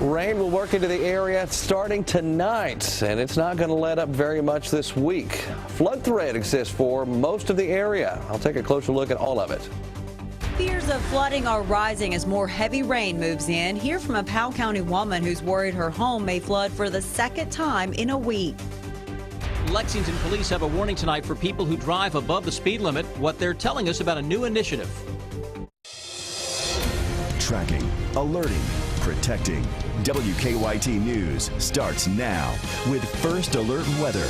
Rain will work into the area starting tonight, and it's not going to let up very much this week. Flood threat exists for most of the area. I'll take a closer look at all of it. Fears of flooding are rising as more heavy rain moves in. Hear from a Powell County woman who's worried her home may flood for the second time in a week. Lexington police have a warning tonight for people who drive above the speed limit. What they're telling us about a new initiative. Tracking, alerting, protecting. WKYT News starts now with First Alert Weather.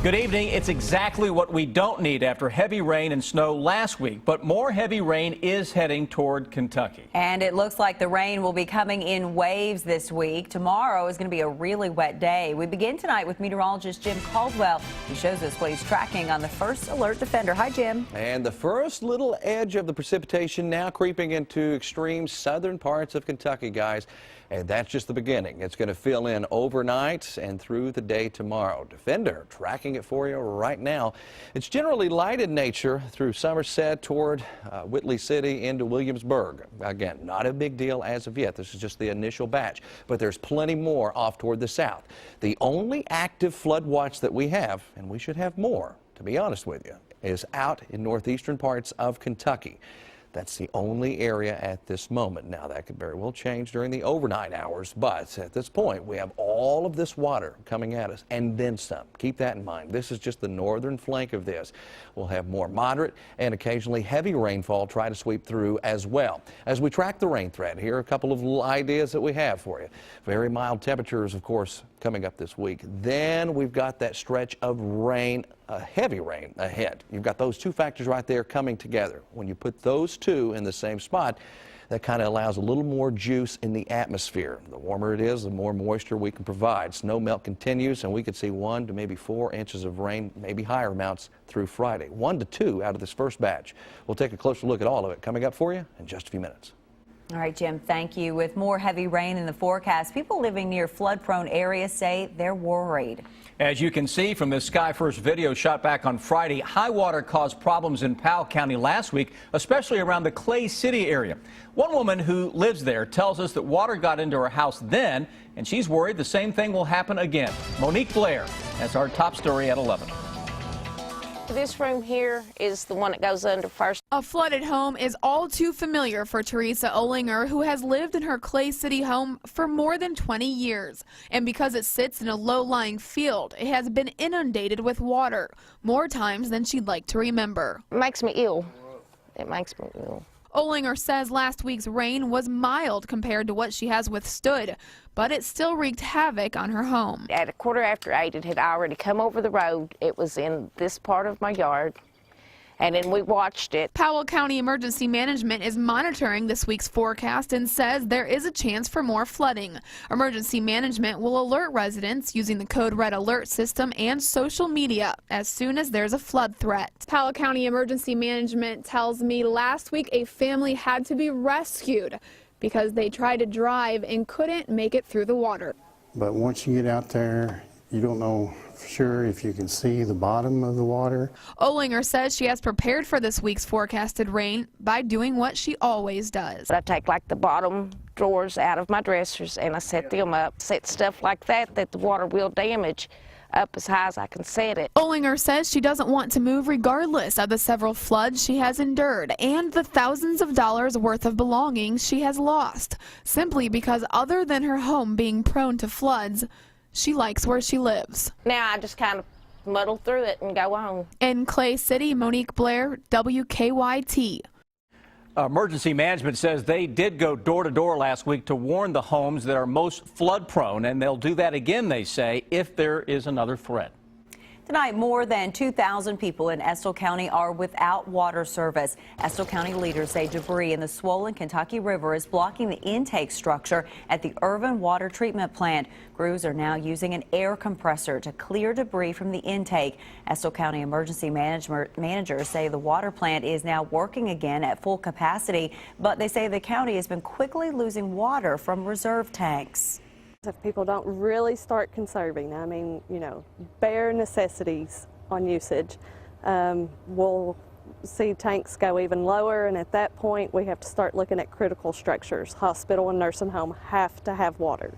Good evening. It's exactly what we don't need after heavy rain and snow last week, but more heavy rain is heading toward Kentucky. And it looks like the rain will be coming in waves this week. Tomorrow is going to be a really wet day. We begin tonight with meteorologist Jim Caldwell. He shows us what he's tracking on the First Alert Defender. Hi, Jim. And the first little edge of the precipitation now creeping into extreme southern parts of Kentucky, guys. And that's just the beginning. It's going to fill in overnight and through the day tomorrow. Defender tracking it for you right now. It's generally light in nature through Somerset toward Whitley City into Williamsburg. Again, not a big deal as of yet. This is just the initial batch, but there's plenty more off toward the south. The only active flood watch that we have, and we should have more, to be honest with you, is out in northeastern parts of Kentucky. That's the only area at this moment. Now, that could very well change during the overnight hours, but at this point, we have all of this water coming at us and then some. Keep that in mind. This is just the northern flank of this. We'll have more moderate and occasionally heavy rainfall try to sweep through as well. As we track the rain threat, here are a couple of little ideas that we have for you. Very mild temperatures, of course, coming up this week. Then we've got that stretch of rain, heavy rain ahead. You've got those two factors right there coming together. When you put those two in the same spot, that kind of allows a little more juice in the atmosphere. The warmer it is, the more moisture we can provide. Snow melt continues, and we could see 1 to maybe 4 inches of rain, maybe higher amounts through Friday. 1 to 2 out of this first batch. We'll take a closer look at all of it coming up for you in just a few minutes. All right, Jim, thank you. With more heavy rain in the forecast, people living near flood-prone areas say they're worried. As you can see from this Sky First video shot back on Friday, high water caused problems in Powell County last week, especially around the Clay City area. One woman who lives there tells us that water got into her house then, and she's worried the same thing will happen again. Monique Blair has our top story at 11. This room here is the one that goes under first. A flooded home is all too familiar for Teresa Olinger, who has lived in her Clay City home for more than 20 years. And because it sits in a low-lying field, it has been inundated with water, more times than she'd like to remember. It makes me ill. It makes me ill. Olinger says last week's rain was mild compared to what she has withstood, but it still wreaked havoc on her home. At 8:15, it had already come over the road. It was in this part of my yard, and then we watched it. Powell County Emergency Management is monitoring this week's forecast and says there is a chance for more flooding. Emergency Management will alert residents using the Code Red alert system and social media as soon as there's a flood threat. Powell County Emergency Management tells me last week a family had to be rescued because they tried to drive and couldn't make it through the water. But once you get out there, you don't know for sure if you can see the bottom of the water. Olinger says she has prepared for this week's forecasted rain by doing what she always does. I take like the bottom drawers out of my dressers and I set them up, set stuff like that the water will damage up as high as I can set it. Olinger says she doesn't want to move regardless of the several floods she has endured and the thousands of dollars worth of belongings she has lost, simply because other than her home being prone to floods, she likes where she lives. Now I just kind of muddle through it and go on. In Clay City, Monique Blair, WKYT. Emergency Management says they did go door to door last week to warn the homes that are most flood prone, and they'll do that again, they say, if there is another threat. Tonight, more than 2,000 people in Estill County are without water service. Estill County leaders say debris in the swollen Kentucky River is blocking the intake structure at the Irvin Water Treatment Plant. Crews are now using an air compressor to clear debris from the intake. Estill County emergency managers say the water plant is now working again at full capacity, but they say the county has been quickly losing water from reserve tanks. If people don't really start conserving, I mean, bare necessities on usage, will see tanks go even lower, and at that point we have to start looking at critical structures. Hospital and nursing home have to have water.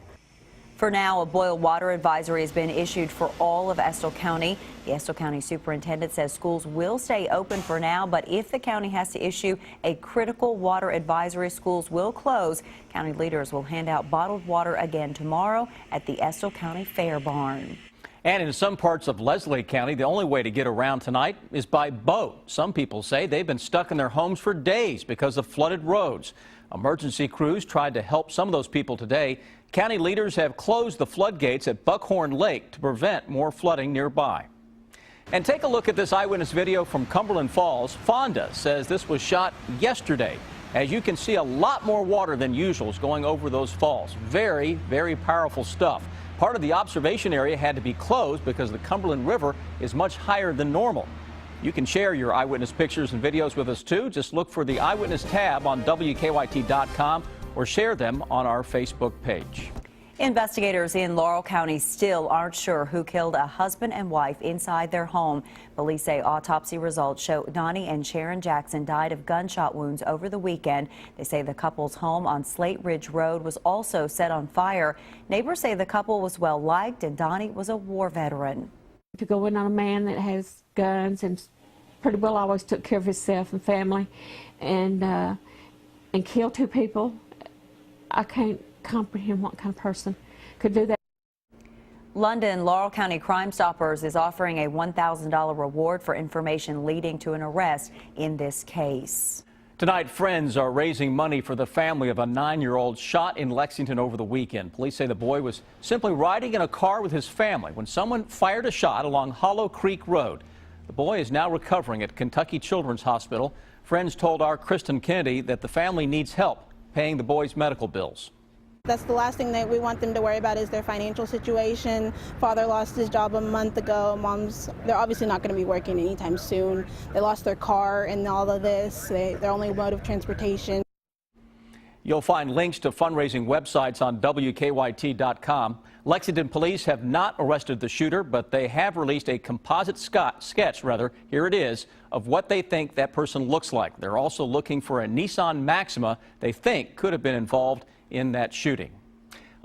For now, a boil water advisory has been issued for all of Estill County. The Estill County superintendent says schools will stay open for now, but if the county has to issue a critical water advisory, schools will close. County leaders will hand out bottled water again tomorrow at the Estill County Fair Barn. And in some parts of Leslie County, the only way to get around tonight is by boat. Some people say they've been stuck in their homes for days because of flooded roads. Emergency crews tried to help some of those people today. County leaders have closed the floodgates at Buckhorn Lake to prevent more flooding nearby. And take a look at this eyewitness video from Cumberland Falls. Fonda says this was shot yesterday. As you can see, a lot more water than usual is going over those falls. Very, very powerful stuff. Part of the observation area had to be closed because the Cumberland River is much higher than normal. You can share your eyewitness pictures and videos with us too. Just look for the Eyewitness tab on WKYT.com or share them on our Facebook page. Investigators in Laurel County still aren't sure who killed a husband and wife inside their home. Police say autopsy results show Donnie and Sharon Jackson died of gunshot wounds over the weekend. They say the couple's home on Slate Ridge Road was also set on fire. Neighbors say the couple was well liked and Donnie was a war veteran. To go in on a man that has guns and pretty well always took care of himself and family and kill two people, I can't comprehend what kind of person could do that. London Laurel County Crime Stoppers is offering a $1,000 reward for information leading to an arrest in this case. Tonight, friends are raising money for the family of a 9-year-old shot in Lexington over the weekend. Police say the boy was simply riding in a car with his family when someone fired a shot along Hollow Creek Road. The boy is now recovering at Kentucky Children's Hospital. Friends told our Kristen Kennedy that the family needs help paying the boy's medical bills. That's the last thing that we want them to worry about is their financial situation. Father lost his job a month ago. They're obviously not going to be working anytime soon. They lost their car and all of this. Their only mode of transportation. You'll find links to fundraising websites on WKYT.com. Lexington police have not arrested the shooter, but they have released a composite sketch, here it is, of what they think that person looks like. They're also looking for a Nissan Maxima they think could have been involved in that shooting.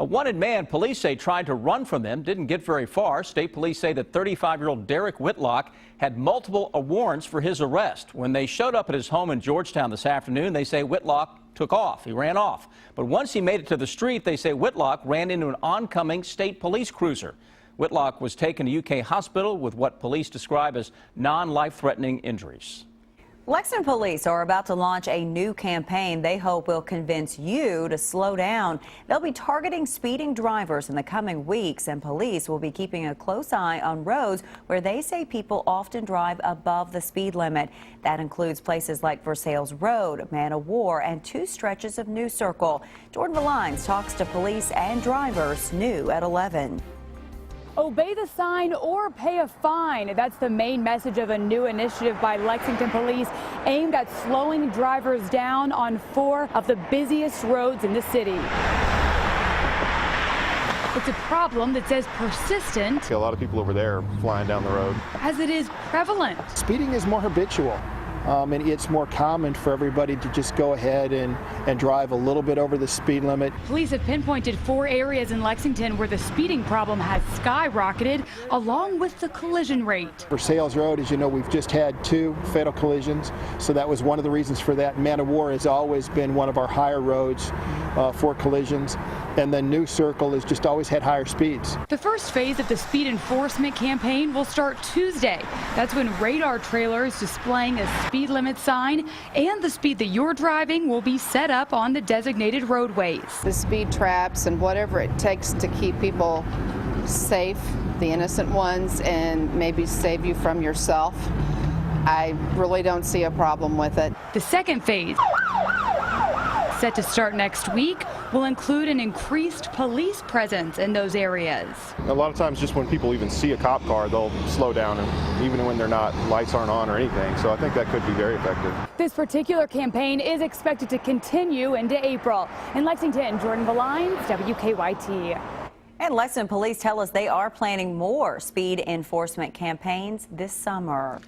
A wanted man police say tried to run from them, didn't get very far. State police say that 35-year-old Derek Whitlock had multiple warrants for his arrest. When they showed up at his home in Georgetown this afternoon, they say Whitlock took off. He ran off. But once he made it to the street, they say Whitlock ran into an oncoming state police cruiser. Whitlock was taken to UK hospital with what police describe as non-life-threatening injuries. Lexington police are about to launch a new campaign they hope will convince you to slow down. They'll be targeting speeding drivers in the coming weeks, and police will be keeping a close eye on roads where they say people often drive above the speed limit. That includes places like Versailles Road, Man o' War, and 2 stretches of New Circle. Jordan Valines talks to police and drivers new at 11. Obey the sign or pay a fine. That's the main message of a new initiative by Lexington Police aimed at slowing drivers down on 4 of the busiest roads in the city. It's a problem that says persistent. A lot of people over there flying down the road. As it is prevalent. Speeding is more habitual. And it's more common for everybody to just go ahead and drive a little bit over the speed limit. Police have pinpointed 4 areas in Lexington where the speeding problem has skyrocketed, along with the collision rate. Versailles Road, as you know, we've just had 2 fatal collisions, so that was one of the reasons for that. Man o' War has always been one of our higher roads for collisions. And then New Circle has just always had higher speeds. The first phase of the speed enforcement campaign will start Tuesday. That's when radar trailers displaying a speed limit sign and the speed that you're driving will be set up on the designated roadways. The speed traps and whatever it takes to keep people safe, the innocent ones, and maybe save you from yourself. I really don't see a problem with it. The second phase, set to start next week, will include an increased police presence in those areas. A lot of times just when people even see a cop car, they'll slow down, and even when they're not, lights aren't on or anything. So I think that could be very effective. This particular campaign is expected to continue into April. In Lexington, Jordan Valines, WKYT. And Lexington police tell us they are planning more speed enforcement campaigns this summer.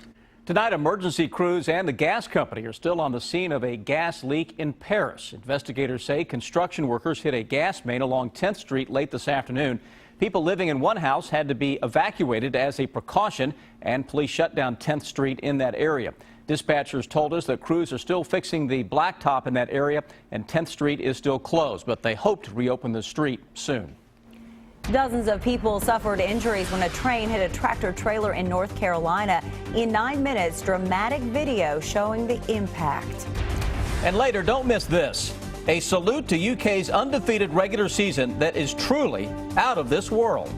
Tonight, emergency crews and the gas company are still on the scene of a gas leak in Paris. Investigators say construction workers hit a gas main along 10th Street late this afternoon. People living in one house had to be evacuated as a precaution, and police shut down 10th Street in that area. Dispatchers told us that crews are still fixing the blacktop in that area, and 10th Street is still closed, but they hope to reopen the street soon. Dozens of people suffered injuries when a train hit a tractor trailer in North Carolina. In 9 minutes, dramatic video showing the impact. And later, don't miss this. A salute to UK's undefeated regular season that is truly out of this world.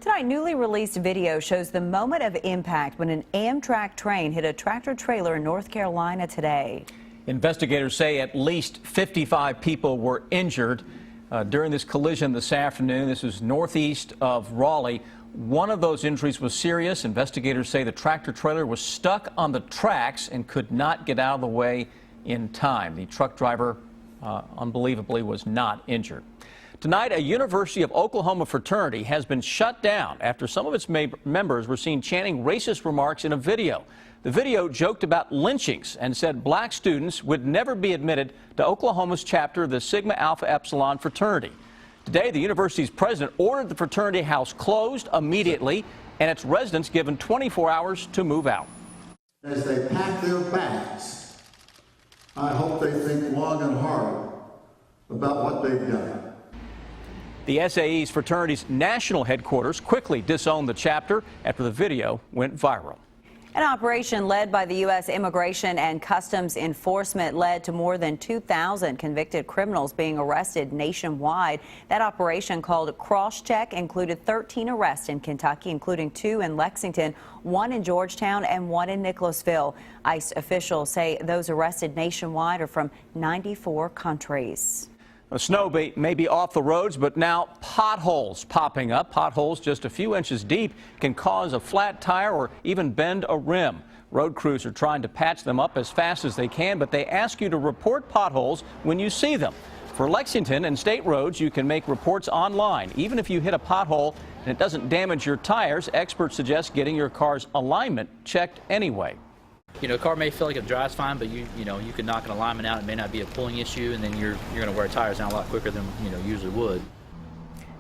Tonight, newly released video shows the moment of impact when an Amtrak train hit a tractor trailer in North Carolina today. Investigators say at least 55 people were injured during this collision this afternoon. This is northeast of Raleigh. One of those injuries was serious. Investigators say the tractor trailer was stuck on the tracks and could not get out of the way in time. The truck driver, unbelievably, was not injured. Tonight, a University of Oklahoma fraternity has been shut down after some of its members were seen chanting racist remarks in a video. The video joked about lynchings and said black students would never be admitted to Oklahoma's chapter of the Sigma Alpha Epsilon fraternity. Today, the university's president ordered the fraternity house closed immediately and its residents given 24 hours to move out. As they pack their bags, I hope they think long and hard about what they've done. The SAE's fraternity's national headquarters quickly disowned the chapter after the video went viral. An operation led by the U.S. Immigration and Customs Enforcement led to more than 2,000 convicted criminals being arrested nationwide. That operation, called Crosscheck, included 13 arrests in Kentucky, including 2 in Lexington, 1 in Georgetown, and 1 in Nicholasville. ICE officials say those arrested nationwide are from 94 countries. Snow may be off the roads, but now potholes popping up. Potholes just a few inches deep can cause a flat tire or even bend a rim. Road crews are trying to patch them up as fast as they can, but they ask you to report potholes when you see them. For Lexington and state roads, you can make reports online. Even if you hit a pothole and it doesn't damage your tires, experts suggest getting your car's alignment checked anyway. You know, a car may feel like it drives fine, but you can knock an alignment out. It may not be a pulling issue, and then you're going to wear tires down a lot quicker than usually would.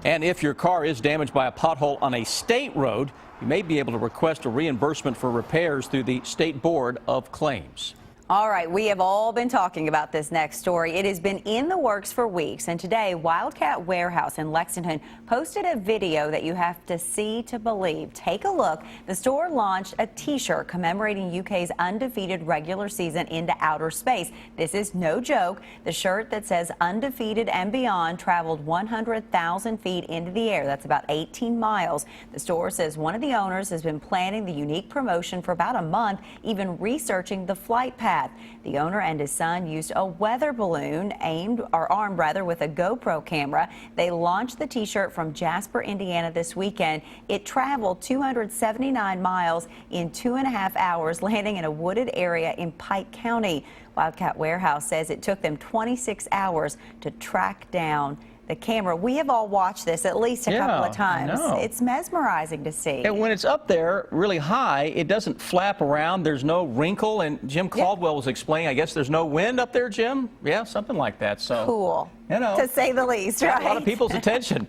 And if your car is damaged by a pothole on a state road, you may be able to request a reimbursement for repairs through the State Board of Claims. All right, we have all been talking about this next story. It has been in the works for weeks, and today Wildcat Warehouse in Lexington posted a video that you have to see to believe. Take a look. The store launched a t-shirt commemorating UK's undefeated regular season into outer space. This is no joke. The shirt that says undefeated and beyond traveled 100,000 feet into the air. That's about 18 miles. The store says one of the owners has been planning the unique promotion for about a month, even researching the flight path. The owner and his son used a weather balloon armed with a GoPro camera. They launched the t-shirt from Jasper, Indiana this weekend. It traveled 279 miles in 2.5 hours, landing in a wooded area in Pike County. Wildcat Warehouse says it took them 26 hours to track down the camera. We have all watched this at least a couple of times. It's mesmerizing to see. And when it's up there really high, it doesn't flap around. There's no wrinkle. And Jim Caldwell was explaining, I guess there's no wind up there, Jim? Yeah, something like that. So cool, to say the least, right? A lot of people's attention.